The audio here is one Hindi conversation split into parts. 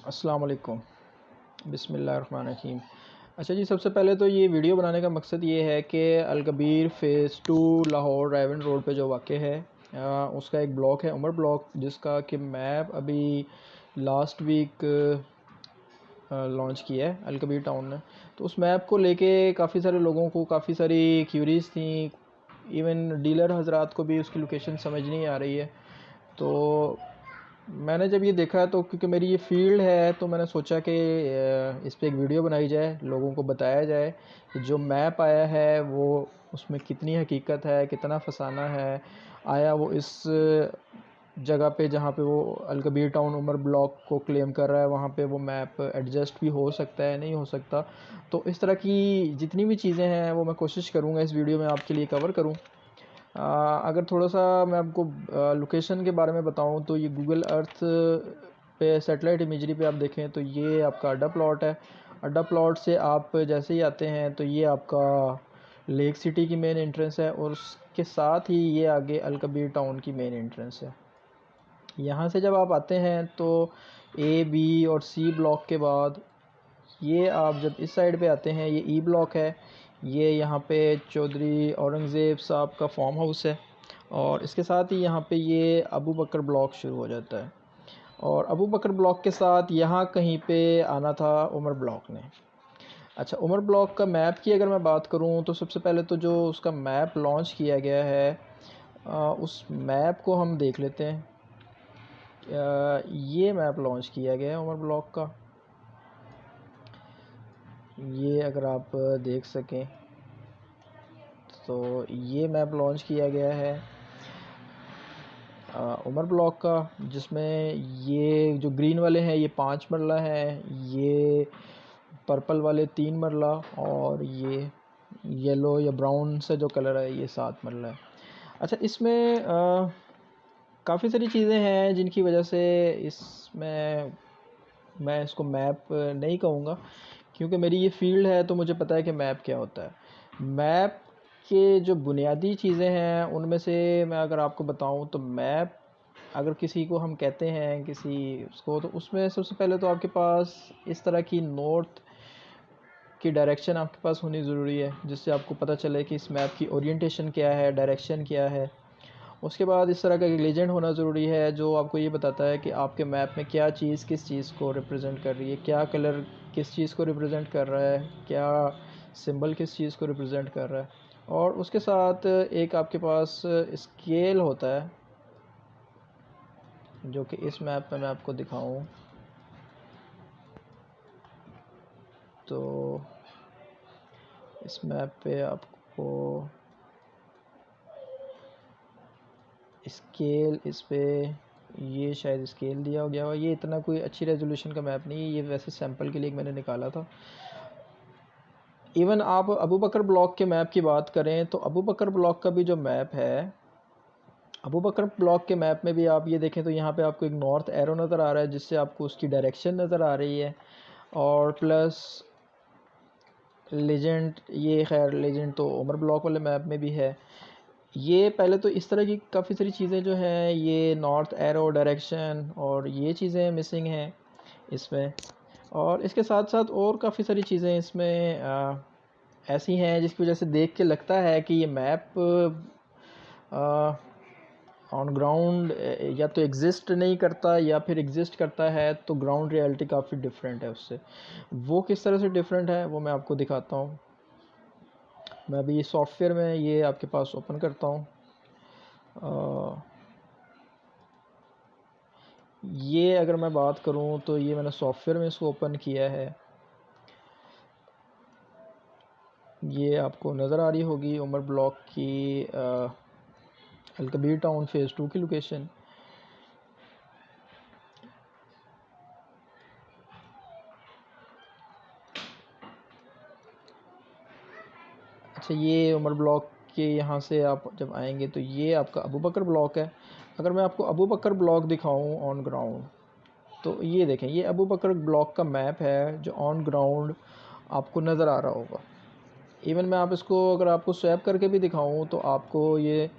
अस्सलाम वालेकुम। बिस्मिल्लाहिर्रहमानिर्रहीम। अच्छा जी, सबसे पहले तो ये वीडियो बनाने का मकसद ये है कि अलकबीर फ़ेज़ 2 लाहौर रायवन रोड पे जो वाक़ है, उसका एक ब्लॉक है उमर ब्लॉक, जिसका कि मैप अभी लास्ट वीक लॉन्च किया है अलकबीर टाउन ने। तो उस मैप को लेके काफ़ी सारे लोगों को काफ़ी सारी क्यूरीज थी, इवन डीलर हजरात को भी उसकी लोकेशन समझ नहीं आ रही है। तो मैंने जब ये देखा तो क्योंकि मेरी ये फील्ड है, तो मैंने सोचा कि इस पे एक वीडियो बनाई जाए, लोगों को बताया जाए कि जो मैप आया है वो उसमें कितनी हकीकत है, कितना फसाना है। आया वो इस जगह पे जहाँ पे वो अलकबीर टाउन उमर ब्लॉक को क्लेम कर रहा है, वहाँ पे वो मैप एडजस्ट भी हो सकता है, नहीं हो सकता। तो इस तरह की जितनी भी चीज़ें हैं वो मैं कोशिश करूँगा इस वीडियो में आपके लिए कवर करूँ। अगर थोड़ा सा मैं आपको लोकेशन के बारे में बताऊं तो ये गूगल अर्थ पे सैटेलाइट इमेजरी पे आप देखें तो ये आपका अड्डा प्लॉट है। अड्डा प्लॉट से आप जैसे ही आते हैं तो ये आपका लेक सिटी की मेन एंट्रेंस है, और उसके साथ ही ये आगे अलकबीर टाउन की मेन एंट्रेंस है। यहाँ से जब आप आते हैं तो ए बी और सी ब्लॉक के बाद ये आप जब इस साइड पे आते हैं, ये ई ब्लॉक है। ये यहाँ पे चौधरी औरंगज़ेब साहब का फार्म हाउस है, और इसके साथ ही यहाँ पे ये अबू बकर ब्लॉक शुरू हो जाता है। और अबू बकर ब्लॉक के साथ यहाँ कहीं पे आना था उमर ब्लॉक ने। अच्छा, उमर ब्लॉक का मैप की अगर मैं बात करूँ तो सबसे पहले तो जो उसका मैप लॉन्च किया गया है, उस मैप को हम देख लेते हैं। ये मैप लॉन्च किया गया है उमर ब्लॉक का, ये अगर आप देख सकें तो ये मैप लॉन्च किया गया है उमर ब्लॉक का, जिसमें ये जो ग्रीन वाले हैं ये 5 मरला हैं, ये पर्पल वाले 3 मरला, और ये येलो या ब्राउन से जो कलर है ये 7 मरला है। अच्छा, इसमें काफ़ी सारी चीज़ें हैं जिनकी वजह से इसमें मैं इसको मैप नहीं कहूँगा, क्योंकि मेरी ये फील्ड है तो मुझे पता है कि मैप क्या होता है। मैप के जो बुनियादी चीज़ें हैं उनमें से मैं अगर आपको बताऊं तो मैप अगर किसी को हम कहते हैं किसी उसको, तो उसमें सबसे पहले तो आपके पास इस तरह की नॉर्थ की डायरेक्शन आपके पास होनी ज़रूरी है, जिससे आपको पता चले कि इस मैप की ओरिएंटेशन क्या है, डायरेक्शन क्या है। उसके बाद इस तरह का एक लेजेंड होना ज़रूरी है जो आपको ये बताता है कि आपके मैप में क्या चीज़ किस चीज़ को रिप्रेजेंट कर रही है, क्या कलर किस चीज़ को रिप्रेजेंट कर रहा है, क्या सिंबल किस चीज़ को रिप्रेजेंट कर रहा है। और उसके साथ एक आपके पास स्केल होता है, जो कि इस मैप पे मैं आपको दिखाऊं तो इस मैप पे आपको स्केल इस पे ये शायद स्केल दिया गया हुआ। ये इतना कोई अच्छी रेजोल्यूशन का मैप नहीं है, ये वैसे सैंपल के लिए मैंने निकाला था। इवन आप अबू बकर ब्लॉक के मैप की बात करें तो अबू बकर ब्लॉक का भी जो मैप है, अबू बकर ब्लॉक के मैप में भी आप ये देखें तो यहाँ पे आपको एक नॉर्थ एरो नज़र आ रहा है, जिससे आपको उसकी डायरेक्शन नज़र आ रही है। और प्लस लेजेंड, ये खैर लेजेंड तो उमर ब्लॉक वाले मैप में भी है। ये पहले तो इस तरह की काफ़ी सारी चीज़ें जो हैं, ये नॉर्थ एरो डायरेक्शन और ये चीज़ें मिसिंग हैं इसमें। और इसके साथ साथ और काफ़ी सारी चीज़ें इसमें ऐसी हैं जिसकी वजह से देख के लगता है कि ये मैप ऑन ग्राउंड या तो एग्ज़िस्ट नहीं करता, या फिर एग्ज़िस्ट करता है तो ग्राउंड रियलिटी काफ़ी डिफरेंट है उससे। वो किस तरह से डिफरेंट है वो मैं आपको दिखाता हूँ। मैं अभी सॉफ्टवेयर में ये आपके पास ओपन करता हूँ। ये अगर मैं बात करूँ तो ये मैंने सॉफ्टवेयर में इसको ओपन किया है। ये आपको नज़र आ रही होगी उमर ब्लॉक की अलकबीर टाउन फ़ेज़ 2 की लोकेशन। अच्छा, ये उमर ब्लॉक के यहाँ से आप जब आएंगे तो ये आपका अबू बकर ब्लॉक है। अगर मैं आपको अबू बकर ब्लॉक दिखाऊं ऑन ग्राउंड, तो ये देखें, ये अबू बकर ब्लॉक का मैप है जो ऑन ग्राउंड आपको नज़र आ रहा होगा। इवन मैं आप इसको अगर आपको स्वैप करके भी दिखाऊं तो आपको ये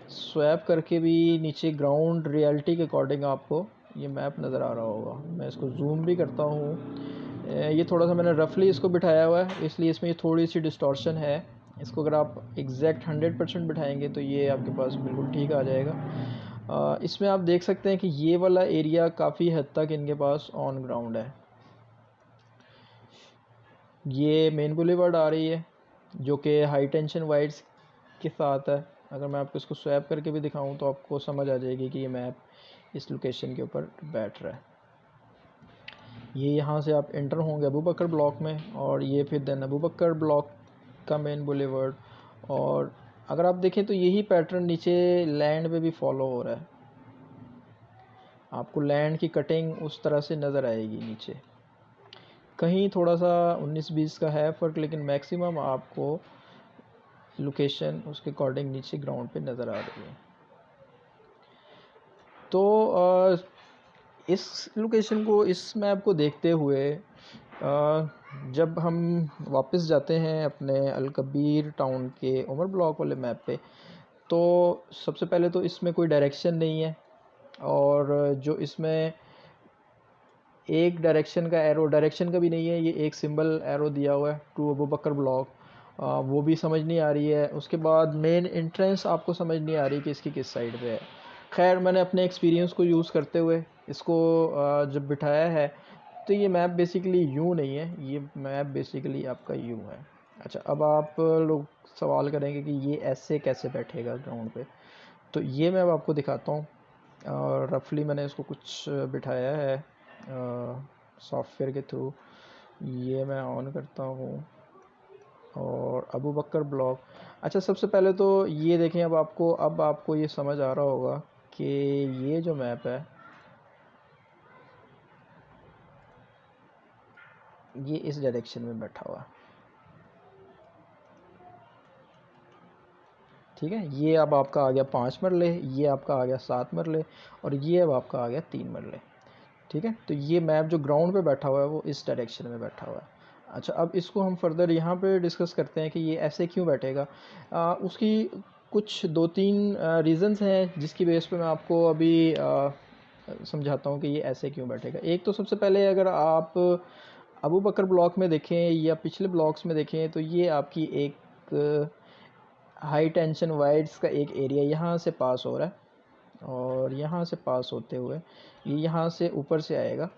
स्वैप करके भी नीचे ग्राउंड रियलिटी के अकॉर्डिंग आपको ये मैप नज़र आ रहा होगा। मैं इसको जूम भी करता हूँ। ये थोड़ा सा मैंने रफली इसको बिठाया हुआ है, इसलिए इसमें ये थोड़ी सी डिस्टॉर्शन है। इसको अगर आप एग्जैक्ट 100% बिठाएंगे तो ये आपके पास बिल्कुल ठीक आ जाएगा। इसमें आप देख सकते हैं कि ये वाला एरिया काफ़ी हद तक इनके पास ऑन ग्राउंड है। ये मेन बुलेवार्ड आ रही है जो कि हाई टेंशन वायर्स के साथ है। अगर मैं आपको इसको स्वैप करके भी दिखाऊं तो आपको समझ आ जाएगी कि ये मैप इस लोकेशन के ऊपर बैठ रहा है। ये यहाँ से आप एंटर होंगे अबू बकर ब्लॉक में, और ये फिर देन अबू बकर ब्लॉक का मेन बुलेवार्ड। और अगर आप देखें तो यही पैटर्न नीचे लैंड पे भी फॉलो हो रहा है। आपको लैंड की कटिंग उस तरह से नज़र आएगी नीचे। कहीं थोड़ा सा 19-20 का है फ़र्क, लेकिन मैक्सिमम आपको लोकेशन उसके अकॉर्डिंग नीचे ग्राउंड पे नज़र आ रही है। तो इस लोकेशन को, इस मैप को देखते हुए जब हम वापस जाते हैं अपने अलकबीर टाउन के उमर ब्लॉक वाले मैप पे, तो सबसे पहले तो इसमें कोई डायरेक्शन नहीं है, और जो इसमें एक डायरेक्शन का एरो, डायरेक्शन का भी नहीं है, ये एक सिंबल एरो दिया हुआ है टू अबू बकर ब्लॉक, वो भी समझ नहीं आ रही है। उसके बाद मेन एंट्रेंस आपको समझ नहीं आ रही कि इसकी किस साइड पे है। खैर, मैंने अपने एक्सपीरियंस को यूज़ करते हुए इसको जब बिठाया है, तो ये मैप बेसिकली यूँ नहीं है, ये मैप बेसिकली आपका यूँ है। अच्छा, अब आप लोग सवाल करेंगे कि ये ऐसे कैसे बैठेगा ग्राउंड पे, तो ये मैं अब आपको दिखाता हूँ। रफली मैंने इसको कुछ बिठाया है सॉफ्टवेयर के थ्रू। ये मैं ऑन करता हूँ और अबू बकर ब्लॉक। अच्छा, सबसे पहले तो ये देखें, अब आपको ये समझ आ रहा होगा कि ये जो मैप है ये इस डायरेक्शन में बैठा हुआ है। ठीक है, ये अब आपका आ गया 5 मरले, ये आपका आ गया 7 मरले, और ये अब आपका आ गया 3 मरले। ठीक है, तो ये मैप जो ग्राउंड पे बैठा हुआ है वो इस डायरेक्शन में बैठा हुआ है। अच्छा, अब इसको हम फर्दर यहाँ पे डिस्कस करते हैं कि ये ऐसे क्यों बैठेगा। उसकी कुछ 2-3 रीज़न्स हैं जिसकी बेस पे मैं आपको अभी समझाता हूँ कि ये ऐसे क्यों बैठेगा। एक तो सबसे पहले, अगर आप अबू बकर ब्लॉक में देखें या पिछले ब्लॉक्स में देखें, तो ये आपकी एक हाई टेंशन वायर्स का एक एरिया यहाँ से पास हो रहा है, और यहाँ से पास होते हुए ये यहाँ से ऊपर से आएगा।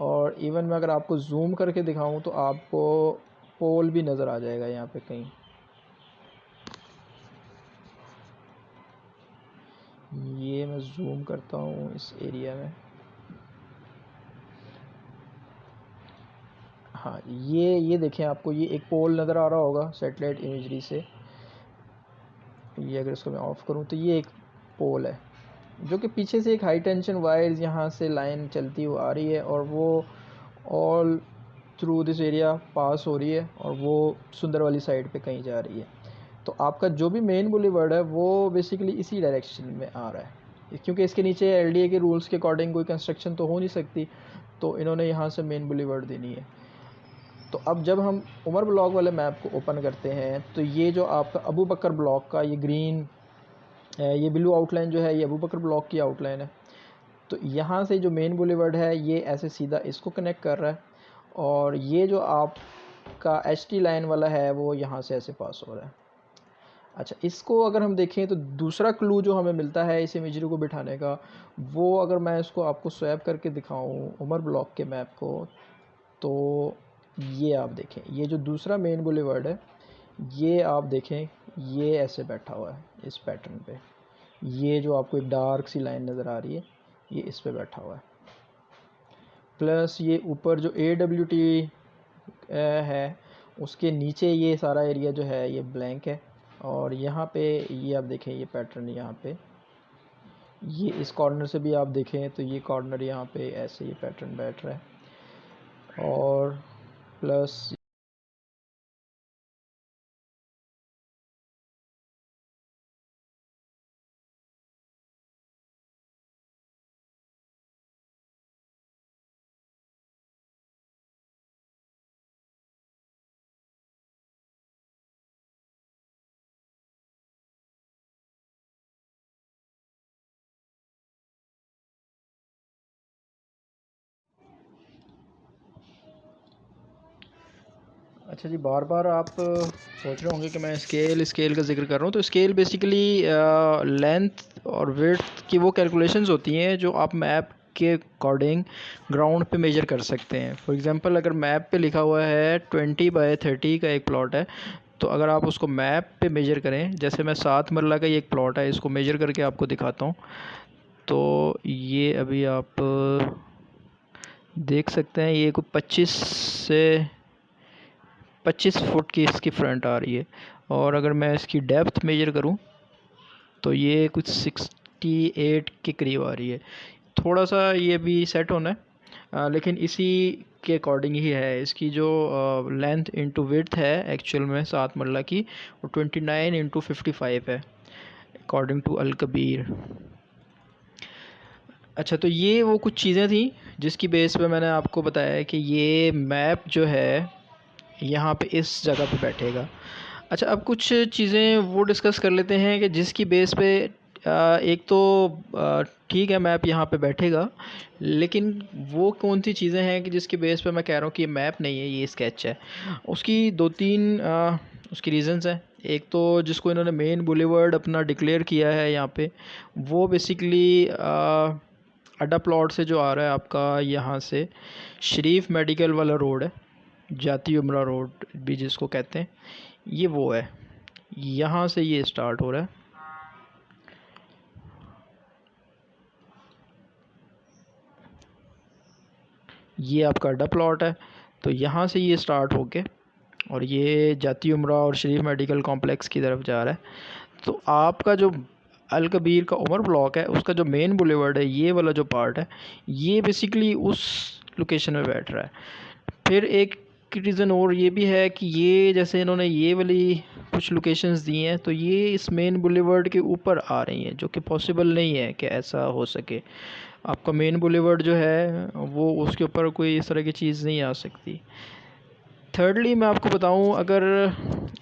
और इवन मैं अगर आपको जूम करके दिखाऊं तो आपको पोल भी नज़र आ जाएगा यहाँ पे कहीं। ये मैं जूम करता हूँ इस एरिया में। हाँ, ये देखें, आपको ये एक पोल नज़र आ रहा होगा सैटेलाइट इमेजरी से। ये अगर इसको मैं ऑफ़ करूँ तो ये एक पोल है, जो कि पीछे से एक हाई टेंशन वायर्स यहाँ से लाइन चलती हुई आ रही है, और वो ऑल थ्रू दिस एरिया पास हो रही है, और वो सुंदर वाली साइड पे कहीं जा रही है। तो आपका जो भी मेन बुलेवार्ड है वो बेसिकली इसी डायरेक्शन में आ रहा है, क्योंकि इसके नीचे एलडीए के रूल्स के अकॉर्डिंग कोई कंस्ट्रक्शन तो हो नहीं सकती, तो इन्होंने यहाँ से मेन बुलेवार्ड देनी है। तो अब जब हम उमर ब्लॉक वाले मैप को ओपन करते हैं, तो ये जो आपका अबू बकर ब्लॉक का ये ग्रीन, ये ब्लू आउटलाइन जो है, ये अबू बकर ब्लॉक की आउटलाइन है। तो यहाँ से जो मेन बुलेवार्ड है ये ऐसे सीधा इसको कनेक्ट कर रहा है, और ये जो आपका एचटी लाइन वाला है वो यहाँ से ऐसे पास हो रहा है। अच्छा, इसको अगर हम देखें तो दूसरा क्लू जो हमें मिलता है इस इमेजरी को बिठाने का, वो अगर मैं इसको आपको स्वैप करके दिखाऊं उमर ब्लॉक के मैप को, तो ये आप देखें, ये जो दूसरा मेन बुलेवार्ड है ये आप देखें, ये ऐसे बैठा हुआ है इस पैटर्न पे। ये जो आपको एक डार्क सी लाइन नज़र आ रही है ये इस पे बैठा हुआ है। प्लस ये ऊपर जो AWT है उसके नीचे ये सारा एरिया जो है ये ब्लैंक है, और यहाँ पे ये आप देखें, ये पैटर्न यहाँ पे, ये इस कॉर्नर से भी आप देखें तो ये कॉर्नर यहाँ पे ऐसे ये पैटर्न बैठ रहा है। और प्लस अच्छा जी, बार बार आप सोच रहे होंगे कि मैं स्केल का ज़िक्र कर रहा हूँ। तो स्केल बेसिकली लेंथ और विड्थ की वो कैलकुलेशंस होती हैं जो आप मैप के अकॉर्डिंग ग्राउंड पे मेजर कर सकते हैं। फॉर एग्जांपल, अगर मैप पे लिखा हुआ है 20/30 का एक प्लॉट है, तो अगर आप उसको मैप पे मेजर करें, जैसे मैं 7 मरला का ये एक प्लॉट है, इसको मेजर करके आपको दिखाता हूँ। तो ये अभी आप देख सकते हैं, ये कोई 25 फुट की इसकी फ्रंट आ रही है। और अगर मैं इसकी डेप्थ मेजर करूं तो ये कुछ 68 के करीब आ रही है। थोड़ा सा ये भी सेट होना है, लेकिन इसी के अकॉर्डिंग ही है। इसकी जो लेंथ इंटू विड्थ है एक्चुअल में 7 मरला की, वो 29/55 है अकॉर्डिंग टू अल कबीर। अच्छा, तो ये वो कुछ चीज़ें थी जिसकी बेस पे मैंने आपको बताया कि ये मैप जो है यहाँ पे इस जगह पे बैठेगा। अच्छा, अब कुछ चीज़ें वो डिस्कस कर लेते हैं कि जिसकी बेस पे एक तो ठीक है मैप यहाँ पे बैठेगा, लेकिन वो कौन सी चीज़ें हैं कि जिसकी बेस पे मैं कह रहा हूँ कि ये मैप नहीं है, ये स्केच है। उसकी दो तीन उसकी रीज़न्स हैं। एक तो जिसको इन्होंने मेन बुलेवर्ड अपना डिक्लेयर किया है यहाँ पे, वो बेसिकली अड्डा प्लॉट से जो आ रहा है आपका, यहाँ से शरीफ मेडिकल वाला रोड है, जाती उमरा रोड भी जिसको कहते हैं, ये वो है। यहाँ से ये स्टार्ट हो रहा है, ये आपका अड्डा प्लॉट है। तो यहाँ से ये स्टार्ट होके और ये जाती उमरा और शरीफ मेडिकल कॉम्प्लेक्स की तरफ जा रहा है। तो आपका जो अल कबीर का उमर ब्लॉक है, उसका जो मेन बुलेवर्ड है, ये वाला जो पार्ट है, ये बेसिकली उस लोकेशन में बैठ रहा है। फिर एक रीज़न और ये भी है कि ये जैसे इन्होंने ये वाली कुछ लोकेशंस दी हैं, तो ये इस मेन बुलेवर्ड के ऊपर आ रही हैं, जो कि पॉसिबल नहीं है कि ऐसा हो सके। आपका मेन बुलेवर्ड जो है वो, उसके ऊपर कोई इस तरह की चीज़ नहीं आ सकती। थर्डली मैं आपको बताऊं, अगर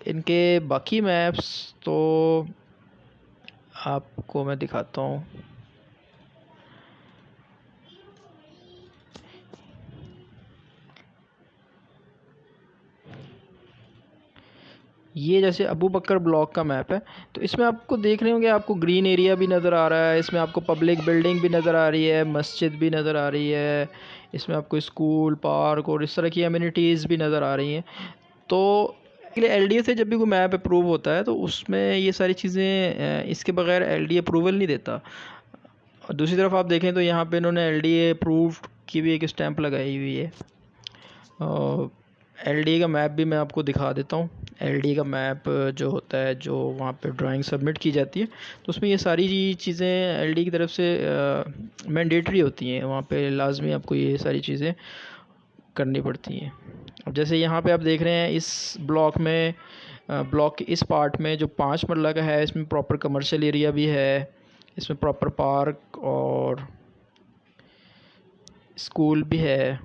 इनके बाकी मैप्स, तो आपको मैं दिखाता हूँ। ये जैसे अबू बकर ब्लॉक का मैप है, तो इसमें आपको देख रहे होंगे, आपको ग्रीन एरिया भी नज़र आ रहा है, इसमें आपको पब्लिक बिल्डिंग भी नज़र आ रही है, मस्जिद भी नज़र आ रही है, इसमें आपको स्कूल, पार्क और इस तरह की अम्यूनिटीज़ भी नज़र आ रही हैं। तो एलडीए से जब भी कोई मैप अप्रूव होता है, तो उसमें ये सारी चीज़ें, इसके बगैर एलडीए अप्रूवल नहीं देता। और दूसरी तरफ आप देखें तो यहाँ पे इन्होंने एलडीए अप्रूव्ड की भी एक स्टैंप लगाई हुई है। एलडीए का मैप भी मैं आपको दिखा देता हूँ। एलडीए का मैप जो होता है, जो वहाँ पे ड्राइंग सबमिट की जाती है, तो उसमें ये सारी चीज़ें एलडीए की तरफ से मैंडेटरी होती हैं। वहाँ पे लाजमी आपको ये सारी चीज़ें करनी पड़ती हैं। अब जैसे यहाँ पे आप देख रहे हैं, इस ब्लॉक में, ब्लॉक के इस पार्ट में जो 5 मरला का है, इसमें प्रॉपर कमर्शियल एरिया भी है, इसमें प्रॉपर पार्क और स्कूल भी है,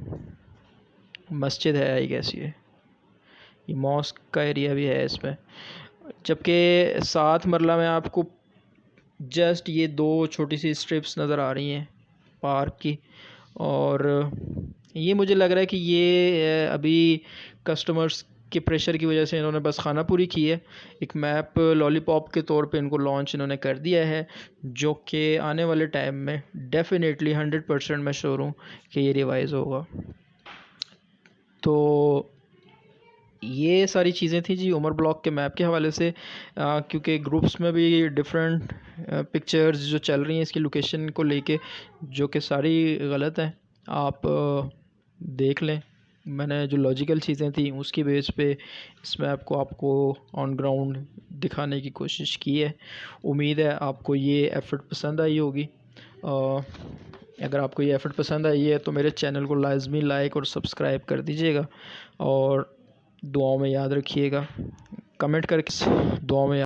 मस्जिद है, आई गेस ये मॉस्क का एरिया भी है इसमें। जबकि 7 मरला में आपको जस्ट ये 2 छोटी सी स्ट्रिप्स नज़र आ रही हैं पार्क की। और ये मुझे लग रहा है कि ये अभी कस्टमर्स के प्रेशर की वजह से इन्होंने बस खाना पूरी की है। एक मैप लॉलीपॉप के तौर पे इनको लॉन्च इन्होंने कर दिया है, जो कि आने वाले टाइम में डेफिनेटली 100% मैं श्योर हूँ कि ये रिवाइज़ होगा। तो ये सारी चीज़ें थी जी उमर ब्लॉक के मैप के हवाले से, क्योंकि ग्रुप्स में भी डिफरेंट पिक्चर्स जो चल रही हैं इसकी लोकेशन को लेके, जो कि सारी गलत हैं। आप देख लें, मैंने जो लॉजिकल चीज़ें थी उसकी बेस पे इस मैप को आपको ऑन ग्राउंड दिखाने की कोशिश की है। उम्मीद है आपको ये एफ़र्ट पसंद आई होगी। अगर आपको ये एफ़र्ट पसंद आई है तो मेरे चैनल को लाजमी लाइक और सब्सक्राइब कर दीजिएगा, और दुआओं में याद रखिएगा, कमेंट करके दुआओं में